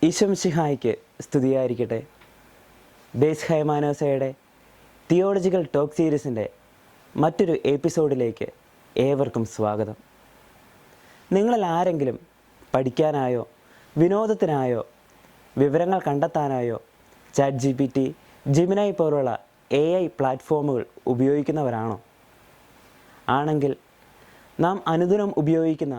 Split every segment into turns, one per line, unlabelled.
ഈശോമിശിഹായ്ക്ക് സ്തുതിയായിരിക്കട്ടെ. Base ഹൈമാനോസയുടെ theological talk സീരീസിൻ്റെ മറ്റൊരു എപ്പിസോഡിലേക്ക് ഏവർക്കും സ്വാഗതം. നിങ്ങളിൽ ആരെങ്കിലും പഠിക്കാനായോ വിനോദത്തിനായോ വിവരങ്ങൾ കണ്ടെത്താനായോ ChatGPT, Gemini പോലുള്ള AI പ്ലാറ്റ്ഫോമുകൾ ഉപയോഗിക്കുന്നവരാണോ? ആണെങ്കിൽ നാം അനുദിനം ഉപയോഗിക്കുന്ന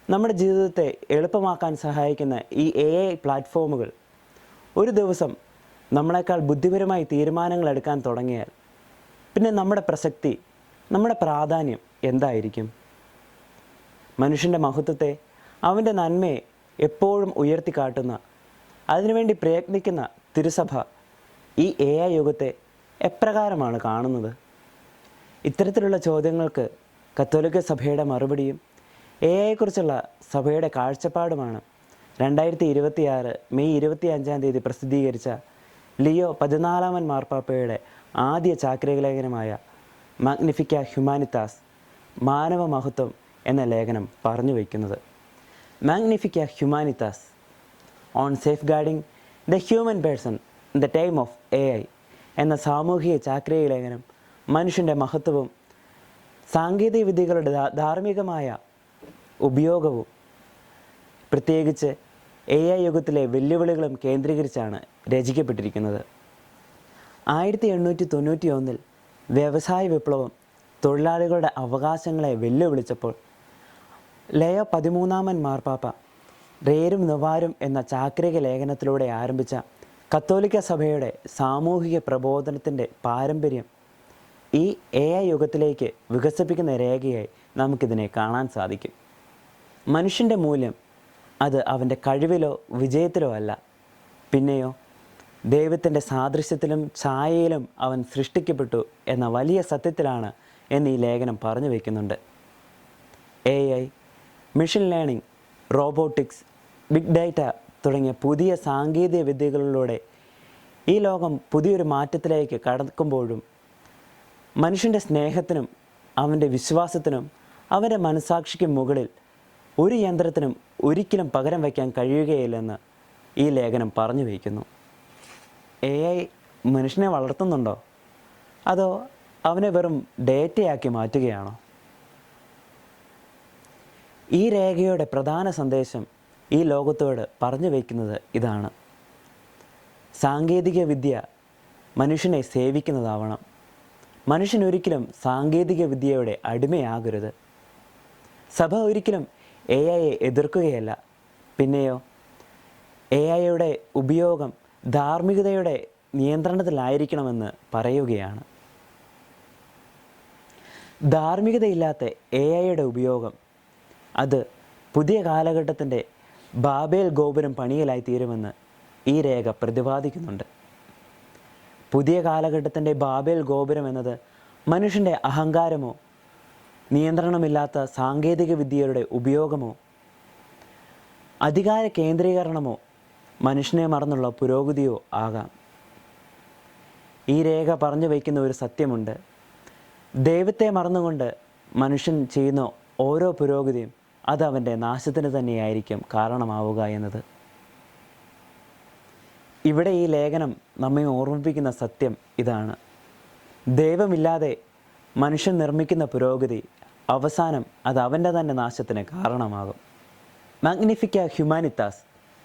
നമ്മുടെ ജീവിതത്തെ എളുപ്പമാക്കാൻ സഹായിക്കുന്ന ഈ AI പ്ലാറ്റ്ഫോമുകൾ ഒരു ദിവസം നമ്മളെക്കാൾ ബുദ്ധിപരമായി തീരുമാനങ്ങൾ എടുക്കാൻ തുടങ്ങിയാൽ പിന്നെ നമ്മുടെ പ്രസക്തി, നമ്മുടെ പ്രാധാന്യം എന്തായിരിക്കും? മനുഷ്യൻ്റെ മഹത്വത്തെ, അവൻ്റെ നന്മയെ എപ്പോഴും ഉയർത്തിക്കാട്ടുന്ന, അതിനുവേണ്ടി പ്രയത്നിക്കുന്ന തിരുസഭ ഈ AI യുഗത്തെ എപ്രകാരമാണ് കാണുന്നത്? ഇത്തരത്തിലുള്ള ചോദ്യങ്ങൾക്ക് കത്തോലിക്ക സഭയുടെ മറുപടിയും AI സഭയുടെ കാഴ്ചപ്പാടുമാണ് 2026 മെയ് 25 പ്രസിദ്ധീകരിച്ച ലിയോ 14 മാർപ്പാപ്പയുടെ ആദ്യ ചാക്രിക ലേഖനമായ മാഗ്നിഫിക്ക ഹ്യൂമാനിറ്റാസ്, മാനവ മഹത്വം എന്ന ലേഖനം പറഞ്ഞു വയ്ക്കുന്നത്. Magnifica Humanitas on safeguarding the human person in the time of AI എന്ന സാമൂഹിക ചാക്രിക ലേഖനം മനുഷ്യൻ്റെ മഹത്വവും സാങ്കേതിക വിദ്യകളുടെ ധാർമ്മികമായ ഉപയോഗവും പ്രത്യേകിച്ച് AI യുഗത്തിലെ വെല്ലുവിളികളും കേന്ദ്രീകരിച്ചാണ് രചിക്കപ്പെട്ടിരിക്കുന്നത്. 1891 വ്യവസായ വിപ്ലവം തൊഴിലാളികളുടെ അവകാശങ്ങളെ വെല്ലുവിളിച്ചപ്പോൾ ലയോ 13 മാർപ്പാപ്പ റേരും നൊവാരും എന്ന ചാക്രിക ലേഖനത്തിലൂടെ ആരംഭിച്ച കത്തോലിക്ക സഭയുടെ സാമൂഹിക പ്രബോധനത്തിൻ്റെ പാരമ്പര്യം ഈ AI യുഗത്തിലേക്ക് വികസിപ്പിക്കുന്ന രേഖയായി നമുക്കിതിനെ കാണാൻ സാധിക്കും. മനുഷ്യൻ്റെ മൂല്യം അത് അവൻ്റെ കഴിവിലോ വിജയത്തിലോ അല്ല, പിന്നെയോ ദൈവത്തിൻ്റെ സാദൃശ്യത്തിലും ഛായയിലും അവൻ സൃഷ്ടിക്കപ്പെട്ടു എന്ന വലിയ സത്യത്തിലാണ് എന്ന് ഈ ലേഖനം പറഞ്ഞു വയ്ക്കുന്നുണ്ട്. AI, machine learning, robotics, big data തുടങ്ങിയ പുതിയ സാങ്കേതിക വിദ്യകളിലൂടെ ഈ ലോകം പുതിയൊരു മാറ്റത്തിലേക്ക് കടക്കുമ്പോഴും മനുഷ്യൻ്റെ സ്നേഹത്തിനും അവൻ്റെ വിശ്വാസത്തിനും അവൻ്റെ മനസാക്ഷിക്കും മുകളിൽ ഒരു യന്ത്രത്തിനും ഒരിക്കലും പകരം വയ്ക്കാൻ കഴിയുകയില്ലെന്ന് ഈ ലേഖനം പറഞ്ഞു വയ്ക്കുന്നു. AI മനുഷ്യനെ വളർത്തുന്നുണ്ടോ, അതോ അവനെ വെറും ഡേറ്റയാക്കി മാറ്റുകയാണോ? ഈ രേഖയുടെ പ്രധാന സന്ദേശം ഈ ലോകത്തോട് പറഞ്ഞു വയ്ക്കുന്നത് ഇതാണ്: സാങ്കേതിക വിദ്യ മനുഷ്യനെ സേവിക്കുന്നതാവണം. മനുഷ്യൻ ഒരിക്കലും സാങ്കേതിക വിദ്യയുടെ അടിമയാകരുത്. സഭ ഒരിക്കലും AIയെ എതിർക്കുകയല്ല, പിന്നെയോ AIയുടെ ഉപയോഗം ധാർമ്മികതയുടെ നിയന്ത്രണത്തിലായിരിക്കണമെന്ന് പറയുകയാണ്. ധാർമ്മികതയില്ലാത്ത AIയുടെ ഉപയോഗം അത് പുതിയ കാലഘട്ടത്തിൻ്റെ ബാബേൽ ഗോപുരം പണിയലായി തീരുമെന്ന് ഈ രേഖ പ്രതിപാദിക്കുന്നുണ്ട്. പുതിയ കാലഘട്ടത്തിൻ്റെ ബാബേൽ ഗോപുരം എന്നത് മനുഷ്യൻ്റെ അഹങ്കാരമോ നിയന്ത്രണമില്ലാത്ത സാങ്കേതിക വിദ്യയുടെ ഉപയോഗമോ അധികാര കേന്ദ്രീകരണമോ മനുഷ്യനെ മറന്നുള്ള പുരോഗതിയോ ആകാം. ഈ രേഖ പറഞ്ഞു വയ്ക്കുന്ന ഒരു സത്യമുണ്ട്: ദൈവത്തെ മറന്നുകൊണ്ട് മനുഷ്യൻ ചെയ്യുന്ന ഓരോ പുരോഗതിയും അത് അവൻ്റെ നാശത്തിന് തന്നെയായിരിക്കും കാരണമാവുക എന്നത്. ഇവിടെ ഈ ലേഖനം നമ്മെ ഓർമ്മിപ്പിക്കുന്ന സത്യം ഇതാണ്: ദൈവമില്ലാതെ മനുഷ്യൻ നിർമ്മിക്കുന്ന പുരോഗതി അവസാനം അത് അവൻ്റെ തന്നെ നാശത്തിന് കാരണമാകും. മാഗ്നിഫിക്ക ഹ്യൂമാനിറ്റാസ്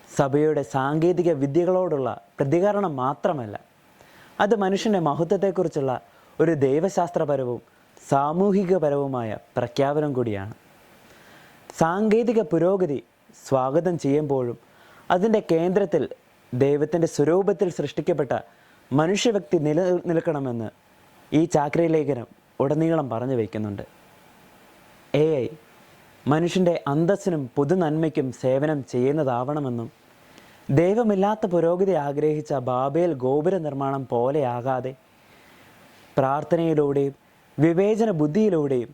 സഭയുടെ സാങ്കേതിക വിദ്യകളോടുള്ള പ്രതികരണം മാത്രമല്ല, അത് മനുഷ്യൻ്റെ മഹത്വത്തെക്കുറിച്ചുള്ള ഒരു ദൈവശാസ്ത്രപരവും സാമൂഹികപരവുമായ പ്രഖ്യാപനം കൂടിയാണ്. സാങ്കേതിക പുരോഗതി സ്വാഗതം ചെയ്യുമ്പോഴും അതിൻ്റെ കേന്ദ്രത്തിൽ ദൈവത്തിൻ്റെ സ്വരൂപത്തിൽ സൃഷ്ടിക്കപ്പെട്ട മനുഷ്യവ്യക്തി നിലനിൽക്കണമെന്ന് ഈ ചാക്രിക ലേഖനം ഉടനീളം പറഞ്ഞു വയ്ക്കുന്നുണ്ട്. AI മനുഷ്യൻ്റെ അന്തസ്സിനും പൊതുനന്മയ്ക്കും സേവനം ചെയ്യുന്നതാവണമെന്നും ദൈവമില്ലാത്ത പുരോഗതി ആഗ്രഹിച്ച ബാബേൽ ഗോപുര നിർമ്മാണം പോലെയാകാതെ പ്രാർത്ഥനയിലൂടെയും വിവേചന ബുദ്ധിയിലൂടെയും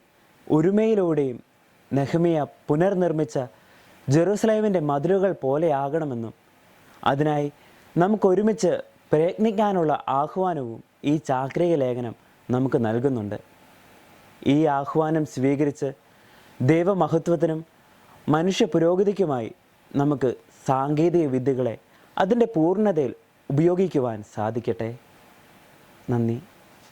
ഒരുമയിലൂടെയും നെഹ്മിയ പുനർനിർമ്മിച്ച ജെറുസലേമിൻ്റെ മതിലുകൾ പോലെയാകണമെന്നും അതിനായി നമുക്കൊരുമിച്ച് പ്രയത്നിക്കാനുള്ള ആഹ്വാനവും ഈ ചാക്രിക ലേഖനം നമുക്ക് നൽകുന്നുണ്ട്. ഈ ആഹ്വാനം സ്വീകരിച്ച് ദൈവമഹത്വത്തിനും മനുഷ്യ പുരോഗതിക്കുമായി നമുക്ക് സാങ്കേതിക വിദ്യകളെ അതിൻ്റെ പൂർണ്ണതയിൽ ഉപയോഗിക്കുവാൻ സാധിക്കട്ടെ. നന്ദി.